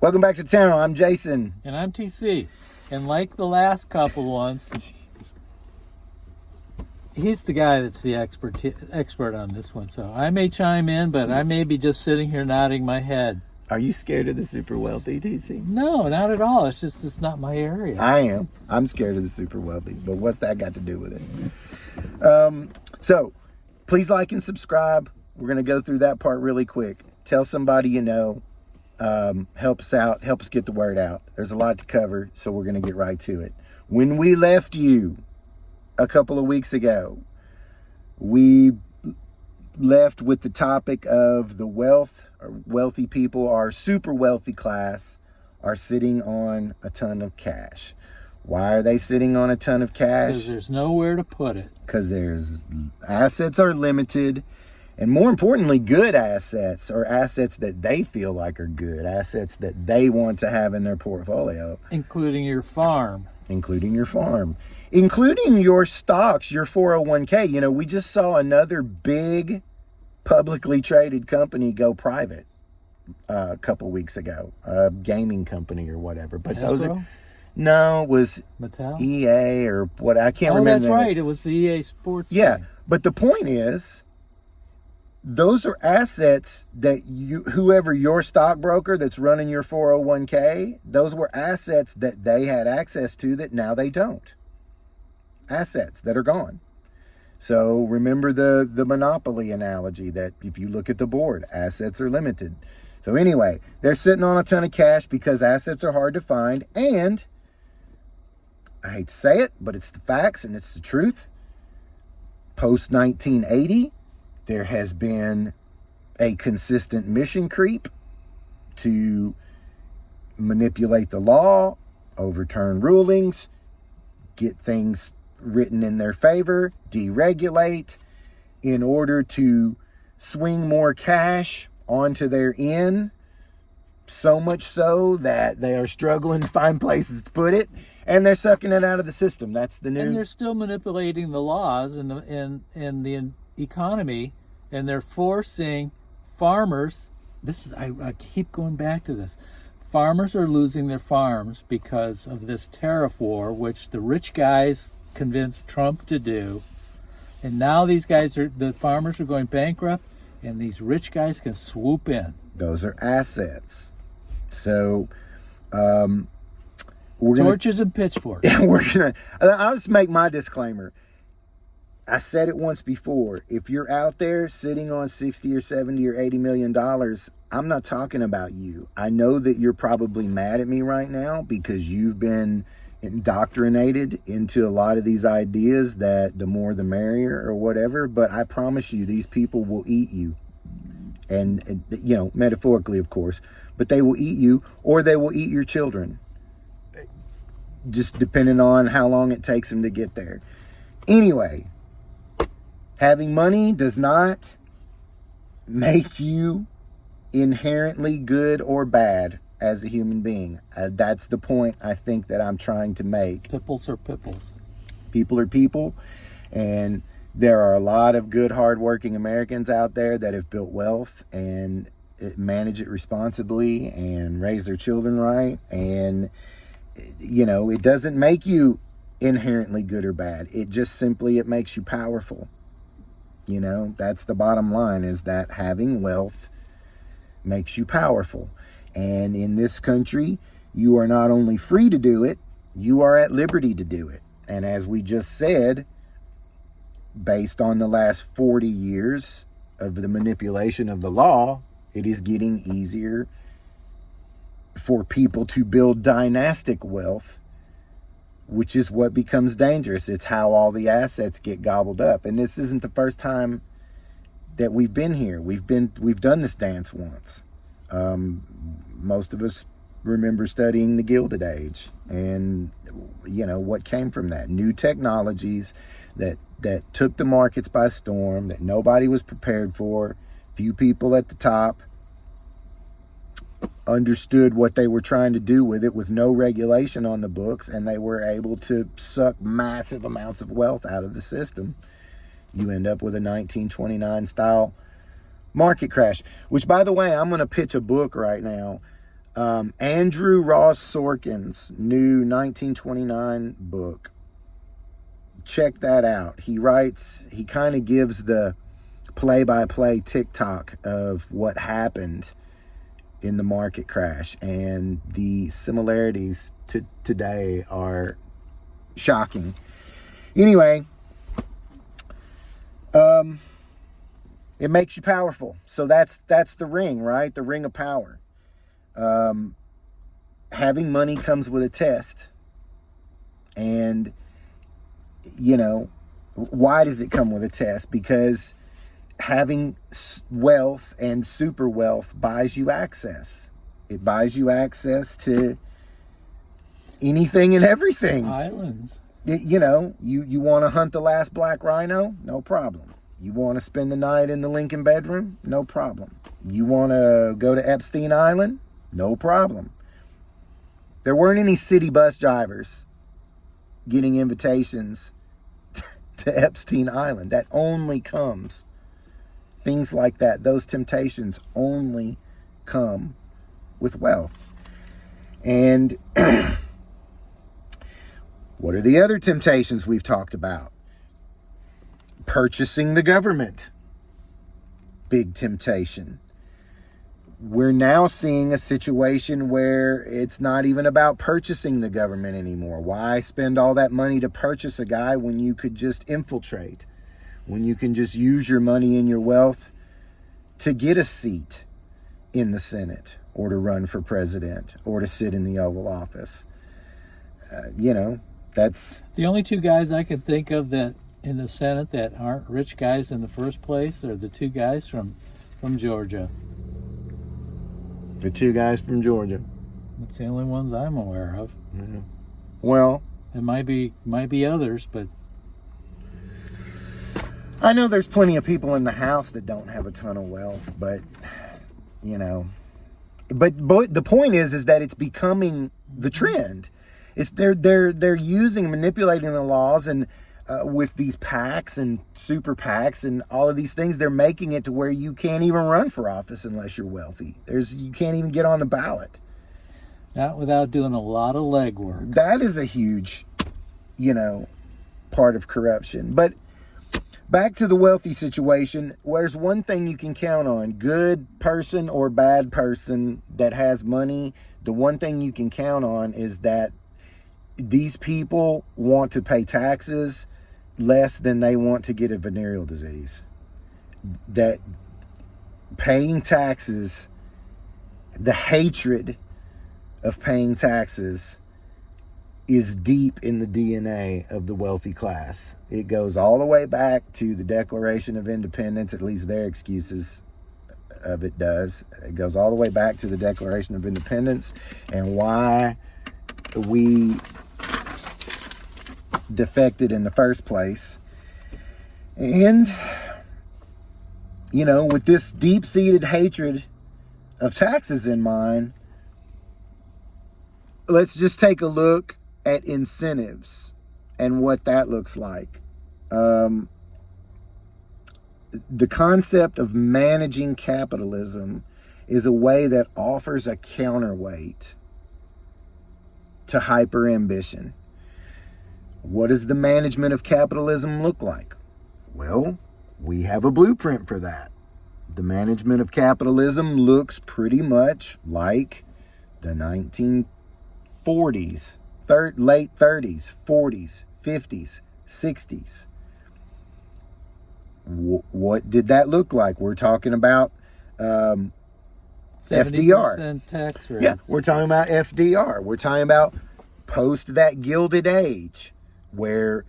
Welcome back to the channel. I'm Jason. And I'm TC. And like the last couple ones, he's the guy that's the expert on this one. So I may chime in, but I may be just sitting here nodding my head. Are you scared of the super wealthy, TC? No, not at all. It's just it's not my area. I am. I'm scared of the super wealthy. But what's that got to do with it? So please like and subscribe. We're going to go through that part really quick. Tell somebody you know. Help us out. Help us get the word out. There's a lot to cover, so we're going to get right to it. When we left you a couple of weeks ago, we left with the topic of the wealthy people, our super wealthy class, are sitting on a ton of cash. Why are they sitting on a ton of cash? Because there's nowhere to put it. Because assets are limited. And more importantly, good assets, or assets that they feel like are good, assets that they want to have in their portfolio. Including your farm. Including your farm. Including your stocks, your 401k. You know, we just saw another big publicly traded company go private a couple weeks ago. A gaming company or whatever. But Hasbro? No, it was Mattel? EA or what, I can't remember. Oh, that's right. It was the EA Sports Yeah, thing. but the point is, those are assets that whoever your stockbroker that's running your 401k, those were assets that they had access to that now they don't. Assets that are gone. So remember the monopoly analogy that if you look at the board, assets are limited. So anyway, they're sitting on a ton of cash because assets are hard to find. And I hate to say it, but it's the facts and it's the truth. Post 1980, there has been a consistent mission creep to manipulate the law, overturn rulings, get things written in their favor, deregulate, in order to swing more cash onto their end, so much so that they are struggling to find places to put it, and they're sucking it out of the system. That's the new... And they're still manipulating the laws and the economy, and they're forcing farmers. I keep going back to this. Farmers are losing their farms because of this tariff war, which the rich guys convinced Trump to do. And now the farmers are going bankrupt, and these rich guys can swoop in. Those are assets. So, torches and pitchforks. I'll just make my disclaimer. I said it once before. If you're out there sitting on 60 or 70 or 80 million dollars, I'm not talking about you. I know that you're probably mad at me right now because you've been indoctrinated into a lot of these ideas that the more the merrier or whatever, but I promise you these people will eat you. And you know, metaphorically, of course, but they will eat you, or they will eat your children. Just depending on how long it takes them to get there. Anyway, having money does not make you inherently good or bad as a human being. That's the point I think that I'm trying to make. Pipples are pipples. People are people. And there are a lot of good, hardworking Americans out there that have built wealth and manage it responsibly and raise their children right. And, you know, it doesn't make you inherently good or bad. It just simply, it makes you powerful. You know, that's the bottom line, is that having wealth makes you powerful. And in this country, you are not only free to do it, you are at liberty to do it. And as we just said, based on the last 40 years of the manipulation of the law, it is getting easier for people to build dynastic wealth, which is what becomes dangerous. It's how all the assets get gobbled up. And this isn't the first time that we've been here. We've done this dance once. Most of us remember studying the Gilded Age, and you know what came from that. New technologies that took the markets by storm, that nobody was prepared for. Few people at the top understood what they were trying to do with it, with no regulation on the books, and they were able to suck massive amounts of wealth out of the system. You end up with a 1929 style market crash, which, by the way, I'm going to pitch a book right now. Andrew Ross Sorkin's new 1929 book. Check that out. He kind of gives the play-by-play TikTok of what happened in the market crash, and the similarities to today are shocking. Anyway, it makes you powerful. So that's the ring, right? The ring of power. Having money comes with a test. And, why does it come with a test? Because having wealth and super wealth buys you access. It buys you access to anything and everything. Islands. You want to hunt the last black rhino? No problem. You want to spend the night in the Lincoln bedroom? No problem. You want to go to Epstein Island? No problem. There weren't any city bus drivers getting invitations to Epstein Island. That only comes, things like that, those temptations only come with wealth. And what are the other temptations we've talked about? Purchasing the government. Big temptation. We're now seeing a situation where it's not even about purchasing the government anymore. Why spend all that money to purchase a guy when you could just infiltrate? When you can just use your money and your wealth to get a seat in the Senate, or to run for president, or to sit in the Oval Office. That's... The only two guys I could think of that in the Senate that aren't rich guys in the first place are the two guys from Georgia. The two guys from Georgia. That's the only ones I'm aware of. Mm-hmm. Well, it might be others, but I know there's plenty of people in the House that don't have a ton of wealth, but but the point is that it's becoming the trend. It's they're using, manipulating the laws, and with these PACs and super PACs and all of these things, they're making it to where you can't even run for office unless you're wealthy. You can't even get on the ballot. Not without doing a lot of legwork. That is a huge, part of corruption. But back to the wealthy situation, there's one thing you can count on. Good person or bad person that has money, the one thing you can count on is that these people want to pay taxes less than they want to get a venereal disease. That paying taxes, the hatred of paying taxes is deep in the DNA of the wealthy class. It goes all the way back to the Declaration of Independence, at least their excuses of it does. It goes all the way back to the Declaration of Independence and why we defected in the first place. And with this deep-seated hatred of taxes in mind, let's just take a look at incentives and what that looks like. The concept of managing capitalism is a way that offers a counterweight to hyper ambition. What does the management of capitalism look like? Well, we have a blueprint for that. The management of capitalism looks pretty much like the 1940s, late 30s, 40s, 50s, 60s. What did that look like? We're talking about FDR. 70% tax rates. Yeah, we're talking about FDR. We're talking about post that Gilded Age, where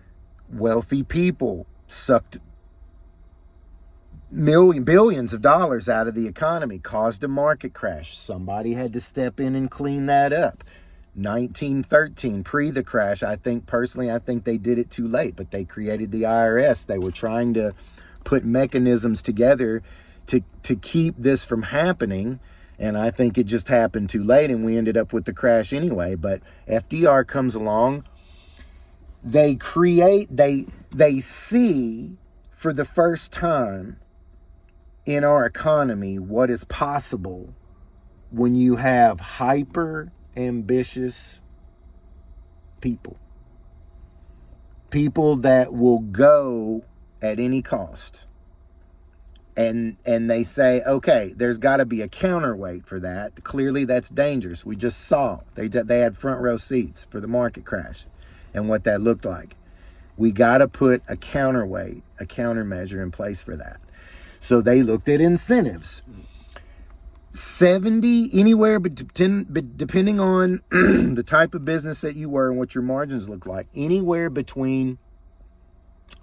wealthy people sucked billions of dollars out of the economy, caused a market crash. Somebody had to step in and clean that up. 1913, pre the crash, I think they did it too late, but they created the IRS. They were trying to put mechanisms together to keep this from happening, and I think it just happened too late, and we ended up with the crash anyway. But FDR comes along. They see for the first time in our economy what is possible when you have hyper ambitious people that will go at any cost, and they say, okay, there's got to be a counterweight for that. Clearly that's dangerous. We just saw they had front row seats for the market crash and what that looked like. We got to put a counterweight, a countermeasure in place for that. So they looked at incentives. 70, anywhere, but depending on the type of business that you were and what your margins look like, anywhere between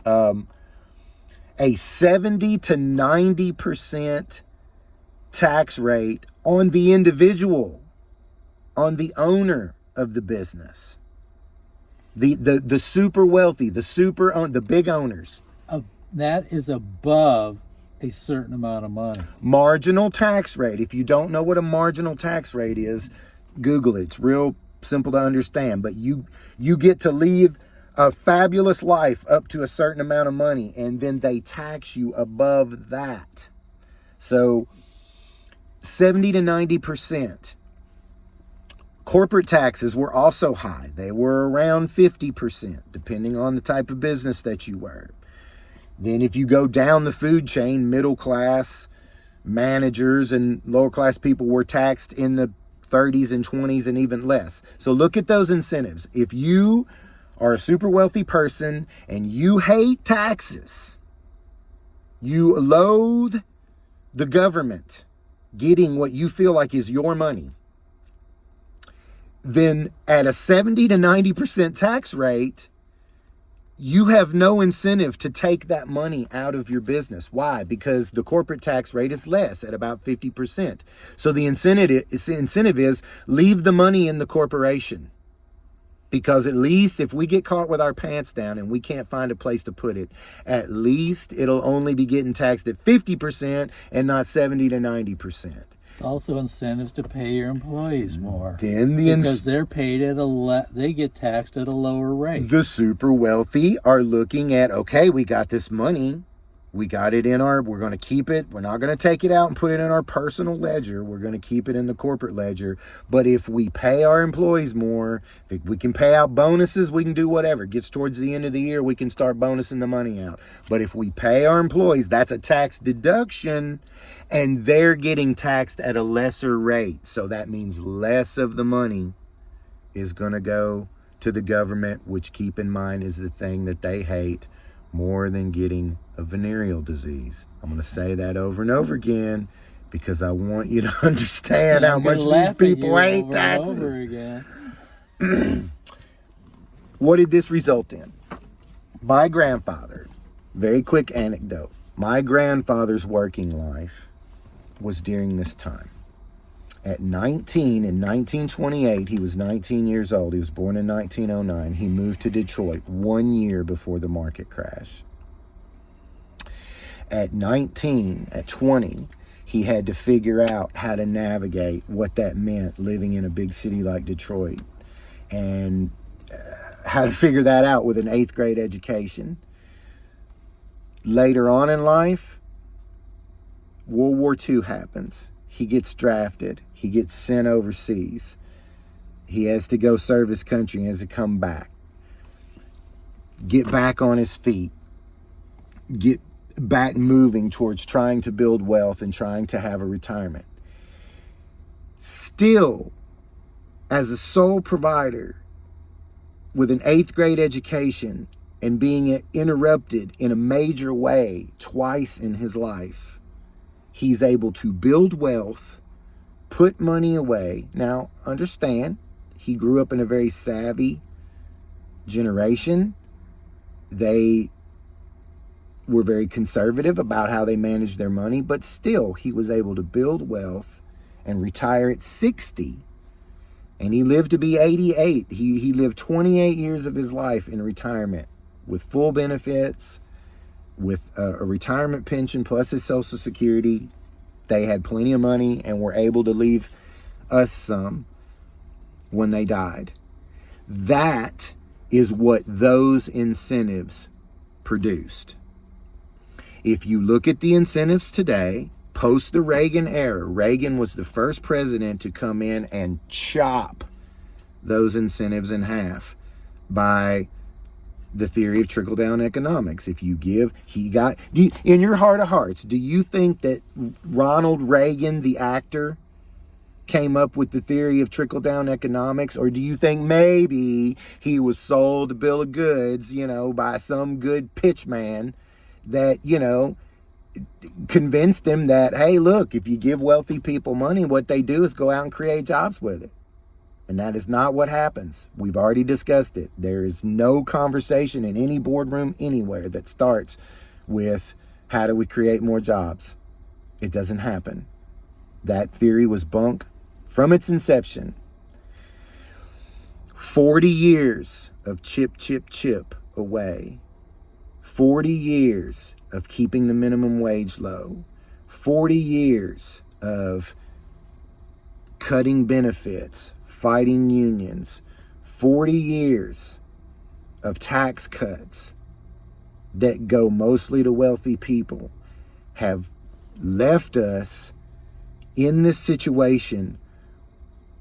a 70 to 90% tax rate on the individual, on the owner of the business, the super wealthy, the big owners. That is above a certain amount of money. Marginal tax rate. If you don't know what a marginal tax rate is, Google it. It's real simple to understand. But you get to leave a fabulous life up to a certain amount of money, and then they tax you above that. So 70 to 90%. Corporate taxes were also high. They were around 50%, depending on the type of business that you were. Then if you go down the food chain, middle class managers and lower class people were taxed in the 30s and 20s and even less. So look at those incentives. If you are a super wealthy person and you hate taxes, you loathe the government getting what you feel like is your money, then at a 70 to 90% tax rate, you have no incentive to take that money out of your business. Why? Because the corporate tax rate is less at about 50%. So the incentive is leave the money in the corporation. Because at least if we get caught with our pants down and we can't find a place to put it, at least it'll only be getting taxed at 50% and not 70 to 90%. It's also incentives to pay your employees more. Then because they're paid at they get taxed at a lower rate. The super wealthy are looking at, okay, we got this money. We got it we're going to keep it. We're not going to take it out and put it in our personal ledger. We're going to keep it in the corporate ledger. But if we pay our employees more, if we can pay out bonuses, we can do whatever. It gets towards the end of the year, we can start bonusing the money out. But if we pay our employees, that's a tax deduction, and they're getting taxed at a lesser rate. So that means less of the money is going to go to the government, which, keep in mind, is the thing that they hate more than getting a venereal disease. I'm going to say that over and over again because I want you to understand how much these people hate taxes. What did this result in? My grandfather, very quick anecdote, my grandfather's working life was during this time. At 19, in 1928, he was 19 years old. He was born in 1909. He moved to Detroit 1 year before the market crash. At 19, at 20, he had to figure out how to navigate what that meant living in a big city like Detroit, and how to figure that out with an 8th grade education. Later on in life, World War II happens. He gets drafted. He gets sent overseas. He has to go serve his country. He has to come back. Get back on his feet. Get back moving towards trying to build wealth and trying to have a retirement. Still, as a sole provider with an 8th grade education and being interrupted in a major way twice in his life, he's able to build wealth, put money away. Now, understand, he grew up in a very savvy generation. They were very conservative about how they managed their money, but still, he was able to build wealth and retire at 60. And he lived to be 88. He lived 28 years of his life in retirement with full benefits, with a retirement pension plus his Social Security. They had plenty of money and were able to leave us some when they died. That is what those incentives produced. If you look at the incentives today, post the Reagan era, Reagan was the first president to come in and chop those incentives in half by the theory of trickle-down economics. If you give, in your heart of hearts, do you think that Ronald Reagan, the actor, came up with the theory of trickle-down economics? Or do you think maybe he was sold a bill of goods, by some good pitchman that, convinced him that, hey, look, if you give wealthy people money, what they do is go out and create jobs with it. And that is not what happens. We've already discussed it. There is no conversation in any boardroom anywhere that starts with, how do we create more jobs? It doesn't happen. That theory was bunk from its inception. 40 years of chip, chip, chip away. 40 years of keeping the minimum wage low. 40 years of cutting benefits, fighting unions. 40 years of tax cuts that go mostly to wealthy people have left us in this situation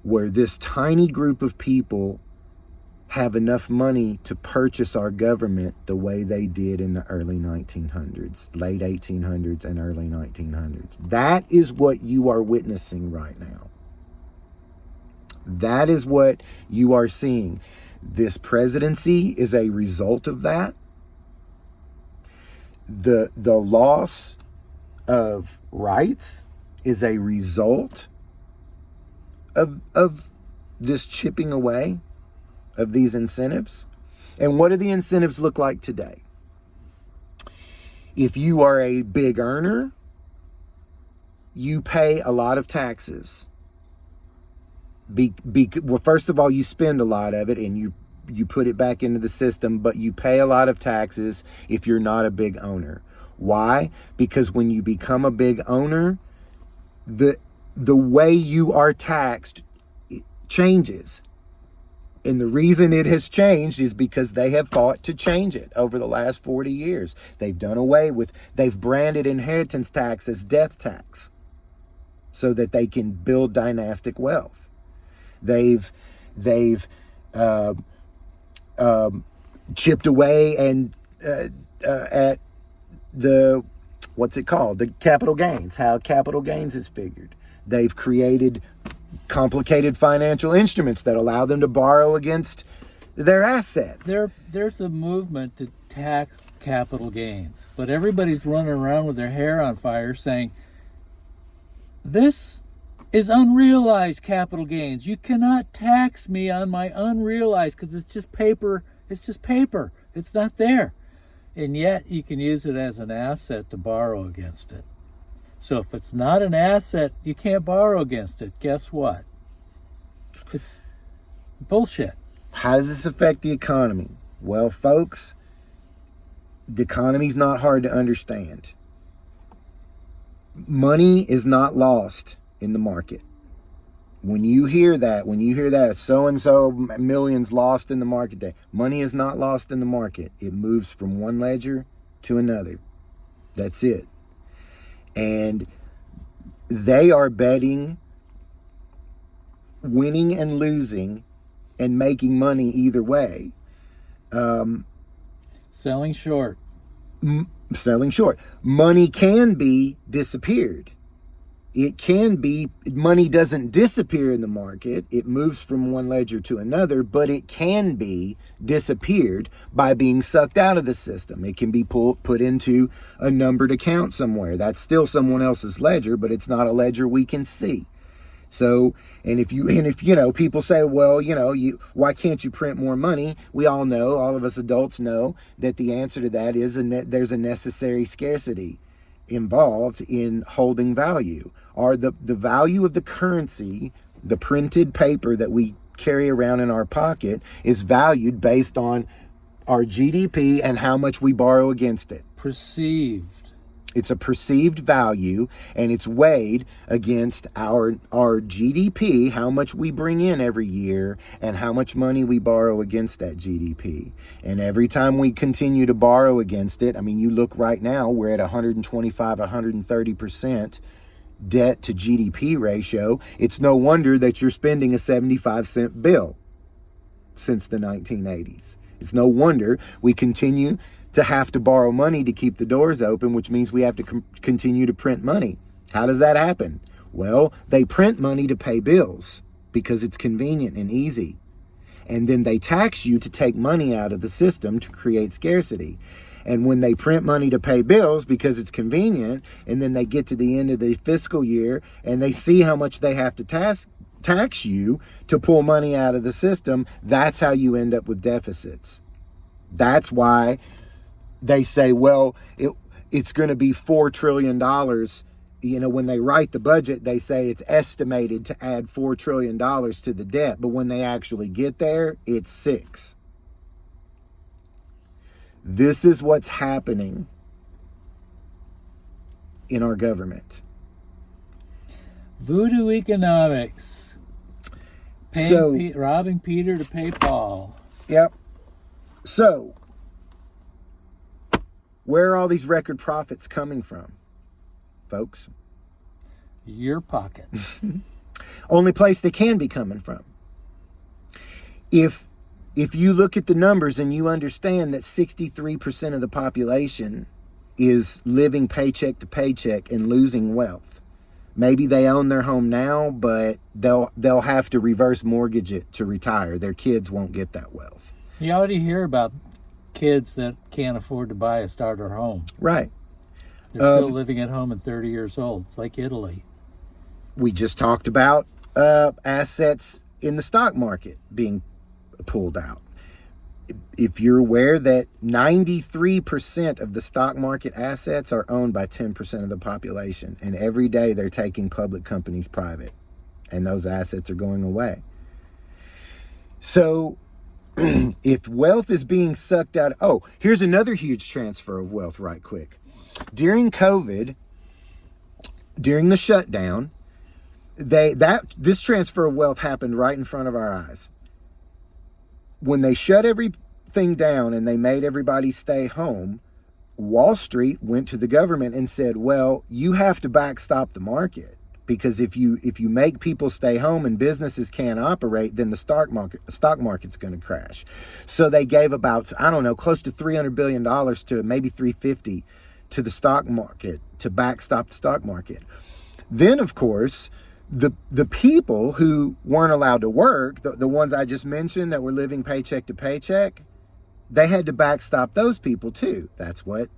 where this tiny group of people have enough money to purchase our government the way they did in the early 1900s, late 1800s and early 1900s. That is what you are witnessing right now. That is what you are seeing. This presidency is a result of that. The loss of rights is a result of this chipping away of these incentives. And what do the incentives look like today? If you are a big earner, you pay a lot of taxes. Well, first of all, you spend a lot of it and you put it back into the system, but you pay a lot of taxes if you're not a big owner. Why? Because when you become a big owner, the way you are taxed changes. And the reason it has changed is because they have fought to change it over the last 40 years. They've branded inheritance tax as death tax so that they can build dynastic wealth. They've chipped away and at the, the capital gains, how capital gains is figured. They've created complicated financial instruments that allow them to borrow against their assets. There's a movement to tax capital gains, but everybody's running around with their hair on fire saying, this is unrealized capital gains. You cannot tax me on my unrealized because it's just paper. It's just paper. It's not there. And yet you can use it as an asset to borrow against it. So if it's not an asset, you can't borrow against it. Guess what? It's bullshit. How does this affect the economy? Well, folks, the economy's not hard to understand. Money is not lost in the market. When you hear that so-and-so millions lost in the market day, money is not lost in the market. It moves from one ledger to another. That's it. And they are betting winning and losing and making money either way. Selling short. Selling short. Money can be disappeared. It can be, money doesn't disappear in the market. It moves from one ledger to another, but it can be disappeared by being sucked out of the system. It can be put into a numbered account somewhere. That's still someone else's ledger, but it's not a ledger we can see. So, and if people say, well, why can't you print more money? We all know, all of us adults know that the answer to that is there's a necessary scarcity involved in holding value. Or the value of the currency, the printed paper that we carry around in our pocket, is valued based on our GDP and how much we borrow against it. Perceived. It's a perceived value, and it's weighed against our GDP, how much we bring in every year, and how much money we borrow against that GDP. And every time we continue to borrow against it, I mean, you look right now, we're at 125, 130% debt to GDP ratio, it's no wonder that you're spending a 75-cent bill since the 1980s. It's no wonder we continue to have to borrow money to keep the doors open, which means we have to continue to print money. How does that happen? Well, they print money to pay bills because it's convenient and easy. And then they tax you to take money out of the system to create scarcity. And when they print money to pay bills because it's convenient, and then they get to the end of the fiscal year and they see how much they have to tax you to pull money out of the system, that's how you end up with deficits. That's why they say, well, it's going to be $4 trillion. You know, when they write the budget, they say it's estimated to add $4 trillion to the debt. But when they actually get there, it's 6. This is what's happening in our government. Voodoo economics. Robbing Peter to pay Paul. Yep. So, where are all these record profits coming from, folks? Your pocket. Only place they can be coming from. If you look at the numbers and you understand that 63% of the population is living paycheck to paycheck and losing wealth. Maybe they own their home now, but they'll have to reverse mortgage it to retire. Their kids won't get that wealth. You already hear about kids that can't afford to buy a starter home. Right. They're still living at home at 30 years old. It's like Italy. We just talked about assets in the stock market being pulled out. If you're aware that 93% of the stock market assets are owned by 10% of the population, and every day they're taking public companies private, and those assets are going away. So if wealth is being sucked out, here's another huge transfer of wealth right quick. During COVID, during the shutdown, this transfer of wealth happened right in front of our eyes. When they shut everything down and they made everybody stay home, Wall Street went to the government and said, well, you have to backstop the market, because if you make people stay home and businesses can't operate, then the stock market's going to crash. So they gave about, close to $300 billion to maybe 350 to the stock market to backstop the stock market. Then, of course, the people who weren't allowed to work, the ones I just mentioned that were living paycheck to paycheck, they had to backstop those people too. That's what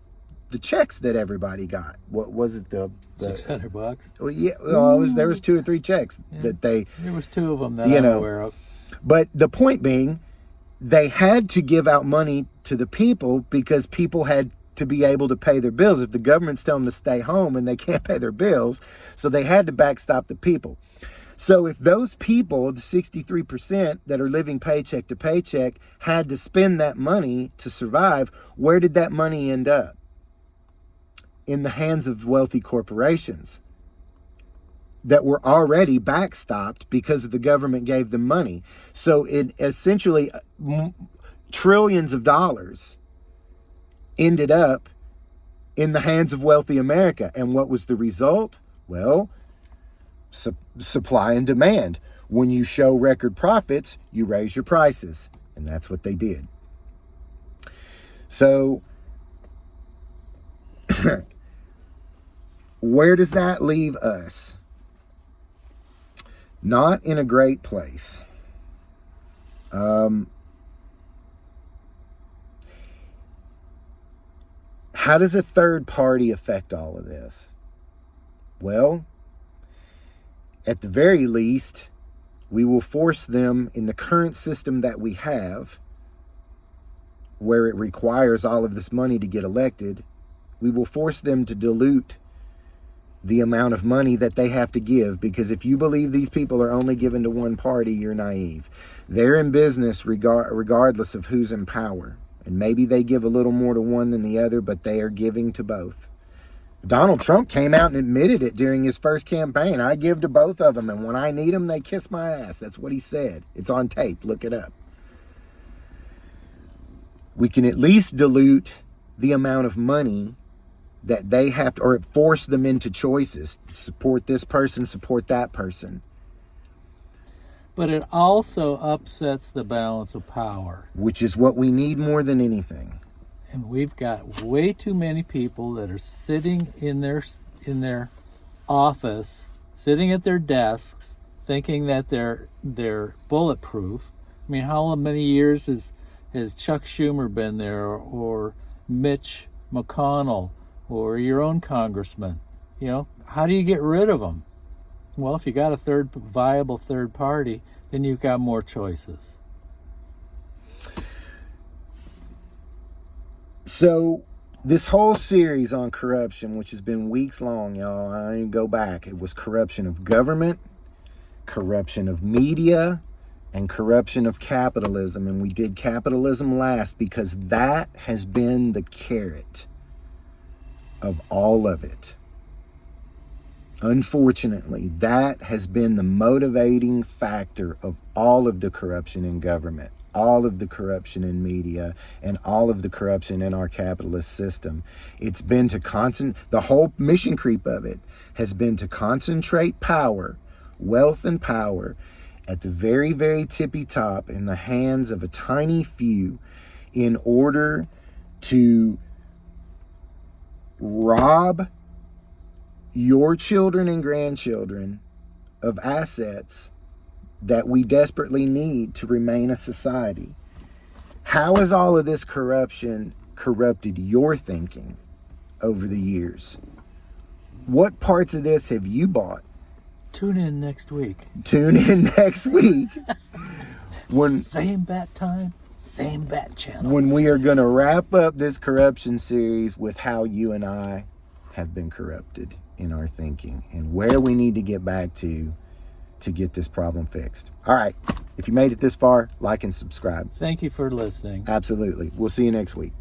the checks that everybody got. What was it? The $600. Well, yeah, there was 2 or 3 checks that they. There was 2 of them that I'm aware of. But the point being, they had to give out money to the people because people had to be able to pay their bills. If the government's telling them to stay home and they can't pay their bills, so they had to backstop the people. So if those people, the 63% that are living paycheck to paycheck, had to spend that money to survive, where did that money end up? In the hands of wealthy corporations that were already backstopped because the government gave them money. So it essentially trillions of dollars ended up in the hands of wealthy America. And what was the result? Well, supply and demand. When you show record profits, you raise your prices. And that's what they did. So where does that leave us? Not in a great place. How does a third party affect all of this? Well, at the very least, we will force them in the current system that we have, where it requires all of this money to get elected, we will force them to dilute the amount of money that they have to give, because if you believe these people are only given to one party, you're naive. They're in business regardless of who's in power. And maybe they give a little more to one than the other, but they are giving to both. Donald Trump came out and admitted it during his first campaign. I give to both of them, and when I need them, they kiss my ass. That's what he said. It's on tape. Look it up. We can at least dilute the amount of money that they have to, or it forced them into choices. Support this person, support that person. But it also upsets the balance of power. Which is what we need more than anything. And we've got way too many people that are sitting in their office, sitting at their desks, thinking that they're bulletproof. I mean, how many years has Chuck Schumer been there, or Mitch McConnell, or your own congressman? You know, how do you get rid of them? Well, if you got a viable third party, then you've got more choices. So this whole series on corruption, which has been weeks long, y'all, I didn't go back. It was corruption of government, corruption of media, and corruption of capitalism. And we did capitalism last because that has been the carrot of all of it. Unfortunately, that has been the motivating factor of all of the corruption in government, all of the corruption in media, and all of the corruption in our capitalist system. It's been to the whole mission creep of it has been to concentrate power, wealth and power, at the very, very tippy top in the hands of a tiny few in order to rob your children and grandchildren of assets that we desperately need to remain a society. How has all of this corruption corrupted your thinking over the years? What parts of this have you bought? Tune in next week. Tune in next week. Same bat time, same bat channel. When we are going to wrap up this corruption series with how you and I have been corrupted in our thinking and where we need to get back to get this problem fixed. All right. If you made it this far, like and subscribe. Thank you for listening. Absolutely. We'll see you next week.